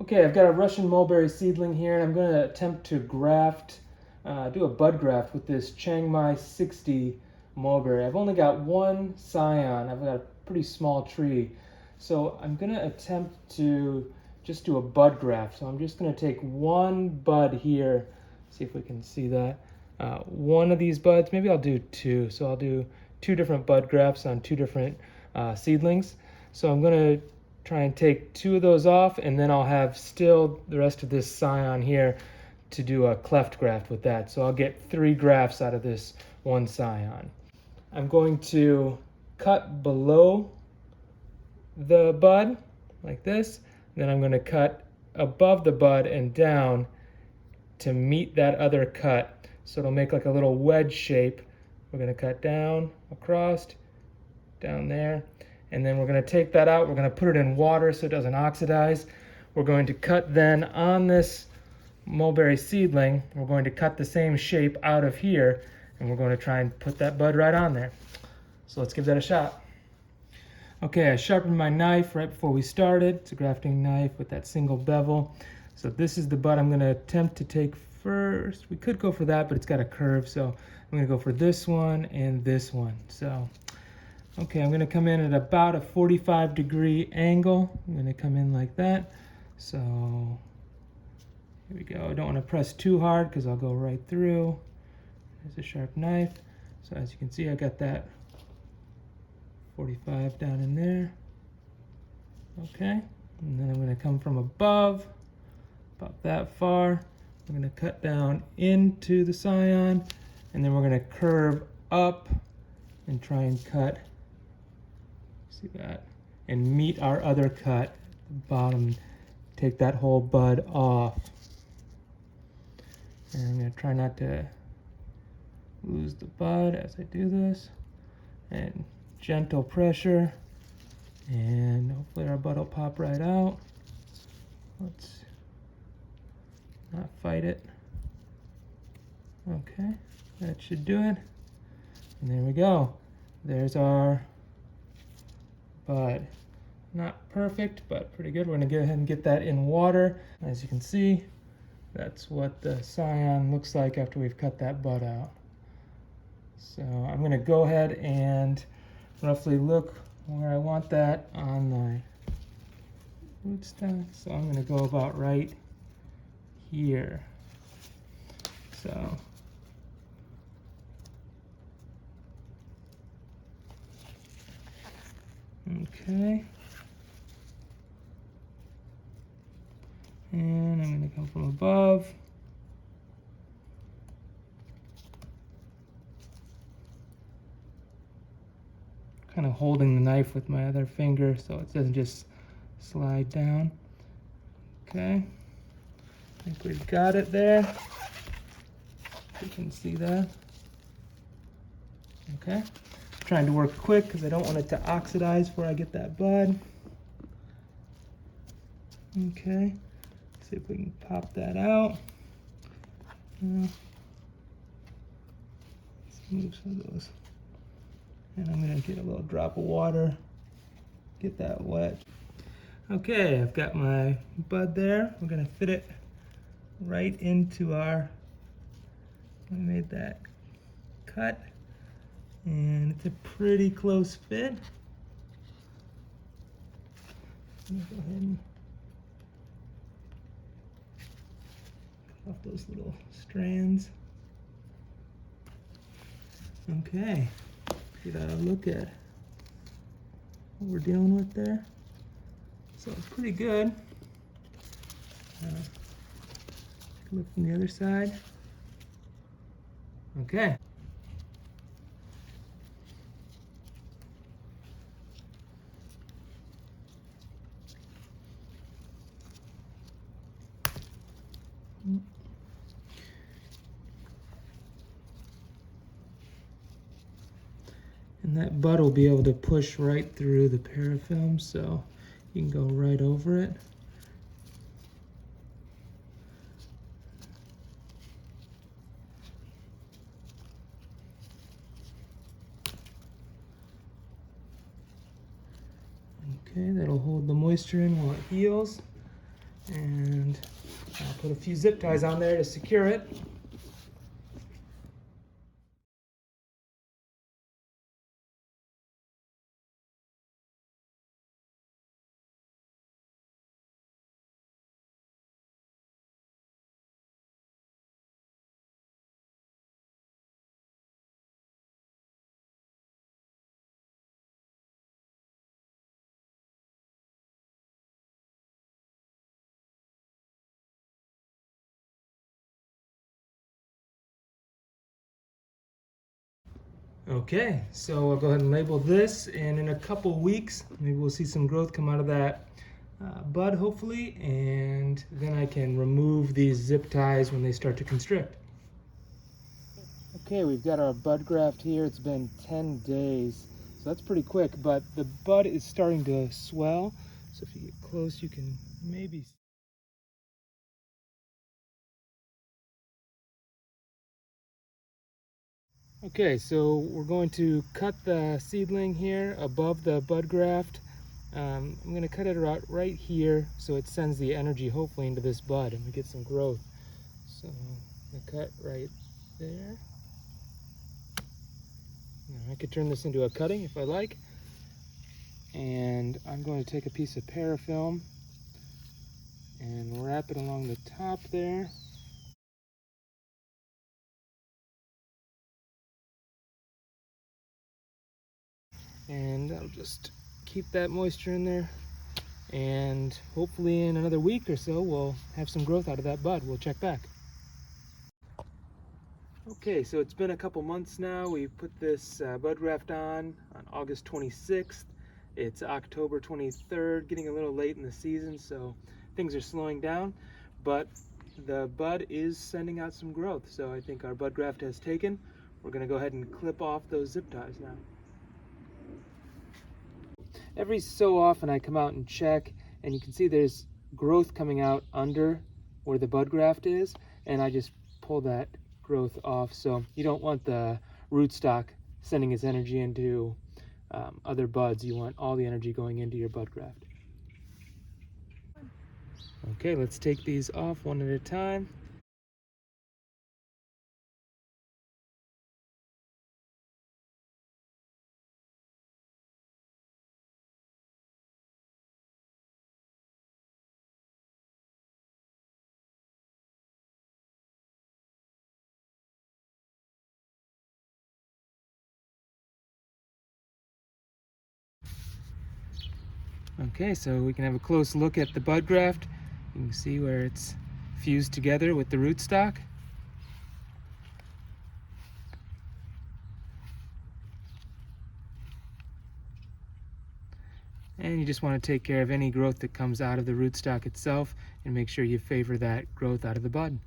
Okay, I've got a Russian mulberry seedling here, and I'm going to attempt to do a bud graft with this Chiang 60 mulberry. I've only got one scion. I've got a pretty small tree. So I'm going to attempt to just do a bud graft. So I'm just going to take one bud here, see if we can see that. One of these buds, maybe I'll do two. So I'll do two different bud grafts on two different seedlings. So I'm going to try and take two of those off, and then I'll have still the rest of this scion here to do a cleft graft with that. So I'll get 3 grafts out of this one scion. I'm going to cut below the bud like this, then I'm going to cut above the bud and down to meet that other cut. So it'll make like a little wedge shape. We're going to cut down, across, down there. And then we're going to take that out. We're going to put it in water so it doesn't oxidize. We're going to cut then on this mulberry seedling, we're going to cut the same shape out of here, and we're going to try and put that bud right on there. So let's give that a shot. Okay, I sharpened my knife right before we started. It's a grafting knife with that single bevel. So this is the bud I'm going to attempt to take first. We could go for that, but it's got a curve, so I'm going to go for this one and this one. So okay, I'm going to come in at about a 45-degree angle. I'm going to come in like that. So here we go. I don't want to press too hard because I'll go right through. There's a sharp knife. So as you can see, I got that 45 down in there. Okay, and then I'm going to come from above, about that far. I'm going to cut down into the scion, and then we're going to curve up and try and cut. See that? And meet our other cut at the bottom. Take that whole bud off. And I'm going to try not to lose the bud as I do this. And gentle pressure. And hopefully our bud will pop right out. Let's not fight it. Okay, that should do it. And there we go. There's our bud. Not perfect, but pretty good. We're going to go ahead and get that in water. As you can see, that's what the scion looks like after we've cut that bud out. So I'm going to go ahead and roughly look where I want that on my rootstock. So I'm going to go about right here. So okay. And I'm going to come from above. Kind of holding the knife with my other finger so it doesn't just slide down. Okay. I think we've got it there. You can see that. Okay. I'm trying to work quick because I don't want it to oxidize before I get that bud. Okay. See if we can pop that out. Let's move some of those. And I'm going to get a little drop of water, get that wet. Okay, I've got my bud there. We're going to fit it right into our, I made that cut, and it's a pretty close fit. I'm going to go ahead and cut off those little strands. Okay. Get a look at what we're dealing with there. So it's pretty good. Look from the other side. Okay. And that bud will be able to push right through the parafilm, so you can go right over it. Okay, that'll hold the moisture in while it heals. And I'll put a few zip ties on there to secure it. Okay, so I'll go ahead and label this, and in a couple weeks, maybe we'll see some growth come out of that bud, hopefully, and then I can remove these zip ties when they start to constrict. Okay, we've got our bud graft here. It's been 10 days, so that's pretty quick, but the bud is starting to swell, so if you get close, you can maybe... Okay, so we're going to cut the seedling here above the bud graft. I'm going to cut it right here so it sends the energy hopefully into this bud and we get some growth. So I'm going to cut right there. Now I could turn this into a cutting if I like. And I'm going to take a piece of parafilm and wrap it along the top there. And I'll just keep that moisture in there, and hopefully in another week or so we'll have some growth out of that bud. We'll check back. Okay, so it's been a couple months now. We put this bud graft on August 26th. It's October 23rd, getting a little late in the season, so things are slowing down, but the bud is sending out some growth, so I think our bud graft has taken. We're going to go ahead and clip off those zip ties now. Every so often I come out and check, and you can see there's growth coming out under where the bud graft is, and I just pull that growth off. So you don't want the rootstock sending its energy into other buds. You want all the energy going into your bud graft. Okay, let's take these off one at a time. Okay, so we can have a close look at the bud graft. You can see where it's fused together with the rootstock. And you just want to take care of any growth that comes out of the rootstock itself and make sure you favor that growth out of the bud.